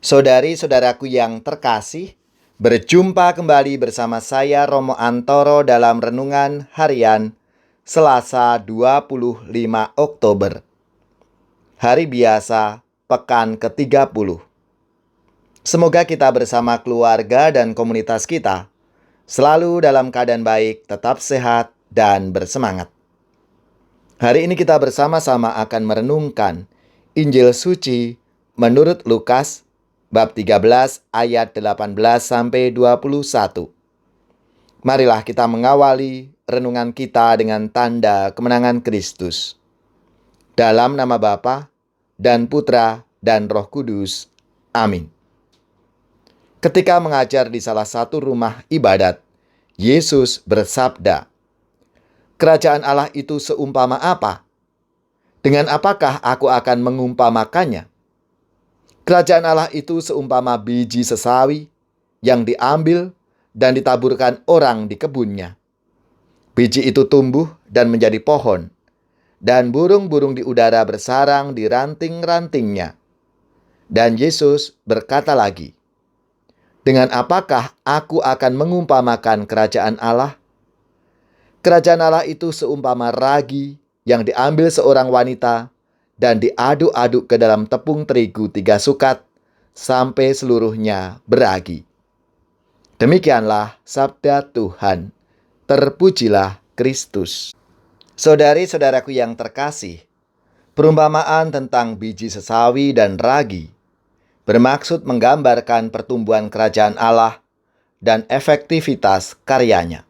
Saudari-saudaraku yang terkasih, berjumpa kembali bersama saya Romo Antoro dalam Renungan Harian Selasa 25 Oktober. Hari biasa, pekan ke-30. Semoga kita bersama keluarga dan komunitas kita selalu dalam keadaan baik, tetap sehat, dan bersemangat. Hari ini kita bersama-sama akan merenungkan Injil suci menurut Lukas bab 13 ayat 18 sampai 21. Marilah kita mengawali renungan kita dengan tanda kemenangan Kristus. Dalam nama Bapa dan Putra dan Roh Kudus. Amin. Ketika mengajar di salah satu rumah ibadat, Yesus bersabda, "Kerajaan Allah itu seumpama apa? Dengan apakah aku akan mengumpamakannya? Kerajaan Allah itu seumpama biji sesawi yang diambil dan ditaburkan orang di kebunnya. Biji itu tumbuh dan menjadi pohon, dan burung-burung di udara bersarang di ranting-rantingnya." Dan Yesus berkata lagi, "Dengan apakah aku akan mengumpamakan kerajaan Allah? Kerajaan Allah itu seumpama ragi yang diambil seorang wanita dan diaduk-aduk ke dalam tepung terigu 3 sukat sampai seluruhnya beragi." Demikianlah sabda Tuhan. Terpujilah Kristus. Saudari-saudaraku yang terkasih, perumpamaan tentang biji sesawi dan ragi bermaksud menggambarkan pertumbuhan kerajaan Allah dan efektivitas karyanya.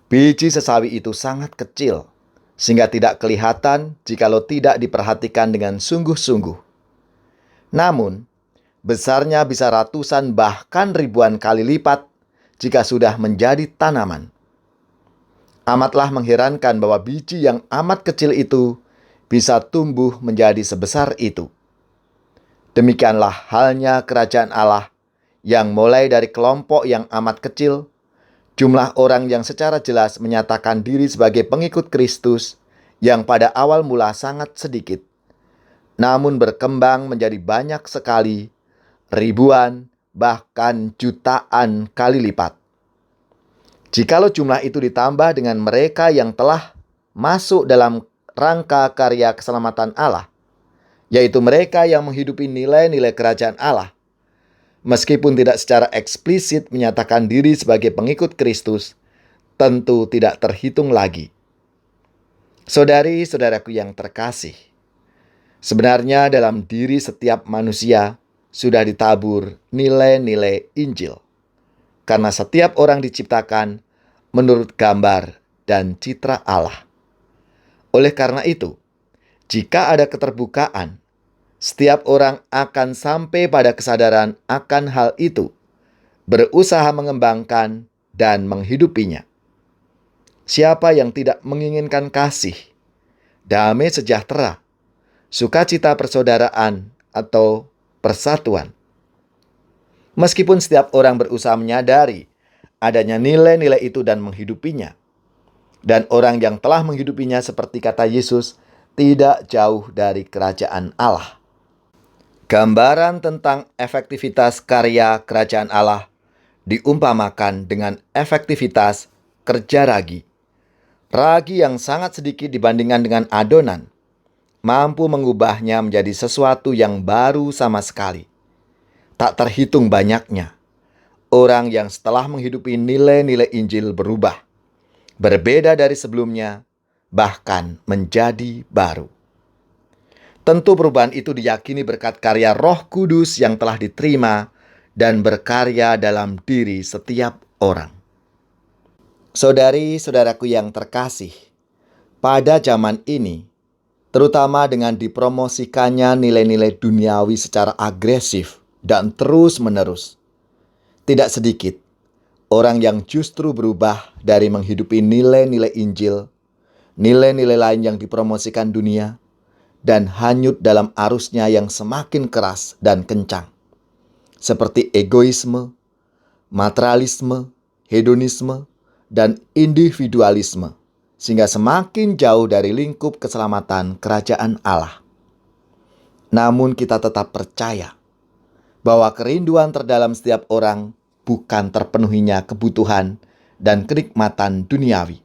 Biji sesawi itu sangat kecil, sehingga tidak kelihatan jikalau tidak diperhatikan dengan sungguh-sungguh. Namun, besarnya bisa ratusan bahkan ribuan kali lipat jika sudah menjadi tanaman. Amatlah mengherankan bahwa biji yang amat kecil itu bisa tumbuh menjadi sebesar itu. Demikianlah halnya kerajaan Allah yang mulai dari kelompok yang amat kecil, jumlah orang yang secara jelas menyatakan diri sebagai pengikut Kristus yang pada awal mula sangat sedikit, namun berkembang menjadi banyak sekali, ribuan, bahkan jutaan kali lipat. Jikalau jumlah itu ditambah dengan mereka yang telah masuk dalam rangka karya keselamatan Allah, yaitu mereka yang menghidupi nilai-nilai kerajaan Allah, meskipun tidak secara eksplisit menyatakan diri sebagai pengikut Kristus, tentu tidak terhitung lagi. Saudari-saudaraku yang terkasih, sebenarnya dalam diri setiap manusia sudah ditabur nilai-nilai Injil, karena setiap orang diciptakan menurut gambar dan citra Allah. Oleh karena itu, jika ada keterbukaan, setiap orang akan sampai pada kesadaran akan hal itu, berusaha mengembangkan dan menghidupinya. Siapa yang tidak menginginkan kasih, damai sejahtera, sukacita persaudaraan, atau persatuan? Meskipun setiap orang berusaha menyadari adanya nilai-nilai itu dan menghidupinya, dan orang yang telah menghidupinya seperti kata Yesus, tidak jauh dari kerajaan Allah. Gambaran tentang efektivitas karya kerajaan Allah diumpamakan dengan efektivitas kerja ragi. Ragi yang sangat sedikit dibandingkan dengan adonan, mampu mengubahnya menjadi sesuatu yang baru sama sekali. Tak terhitung banyaknya orang yang setelah menghidupi nilai-nilai Injil berubah, berbeda dari sebelumnya, bahkan menjadi baru. Tentu perubahan itu diyakini berkat karya Roh Kudus yang telah diterima dan berkarya dalam diri setiap orang. Saudari-saudaraku yang terkasih, pada zaman ini, terutama dengan dipromosikannya nilai-nilai duniawi secara agresif dan terus-menerus, tidak sedikit orang yang justru berubah dari menghidupi nilai-nilai Injil, nilai-nilai lain yang dipromosikan dunia, dan hanyut dalam arusnya yang semakin keras dan kencang, seperti egoisme, materialisme, hedonisme, dan individualisme, sehingga semakin jauh dari lingkup keselamatan kerajaan Allah. Namun kita tetap percaya bahwa kerinduan terdalam setiap orang bukan terpenuhinya kebutuhan dan kenikmatan duniawi,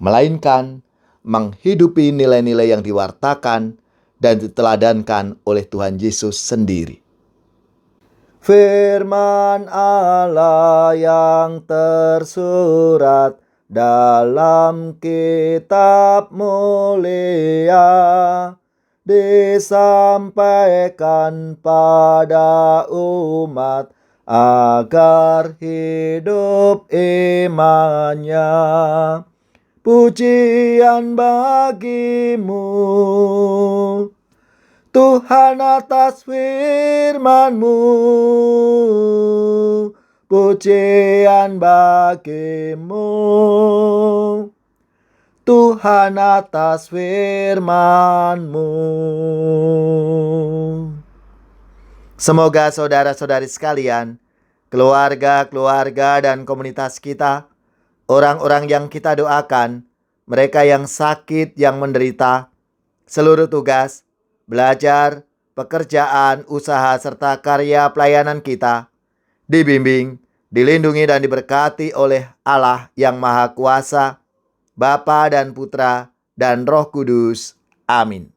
melainkan menghidupi nilai-nilai yang diwartakan dan diteladankan oleh Tuhan Yesus sendiri. Firman Allah yang tersurat dalam kitab mulia disampaikan pada umat agar hidup imannya. Pujian bagimu, Tuhan, atas firman-Mu. Pujian bagimu, Tuhan, atas firman-Mu. Semoga saudara-saudari sekalian, keluarga-keluarga dan komunitas kita, orang-orang yang kita doakan, mereka yang sakit, yang menderita, seluruh tugas, belajar, pekerjaan, usaha, serta karya pelayanan kita, dibimbing, dilindungi dan diberkati oleh Allah yang Maha Kuasa, Bapa dan Putra dan Roh Kudus. Amin.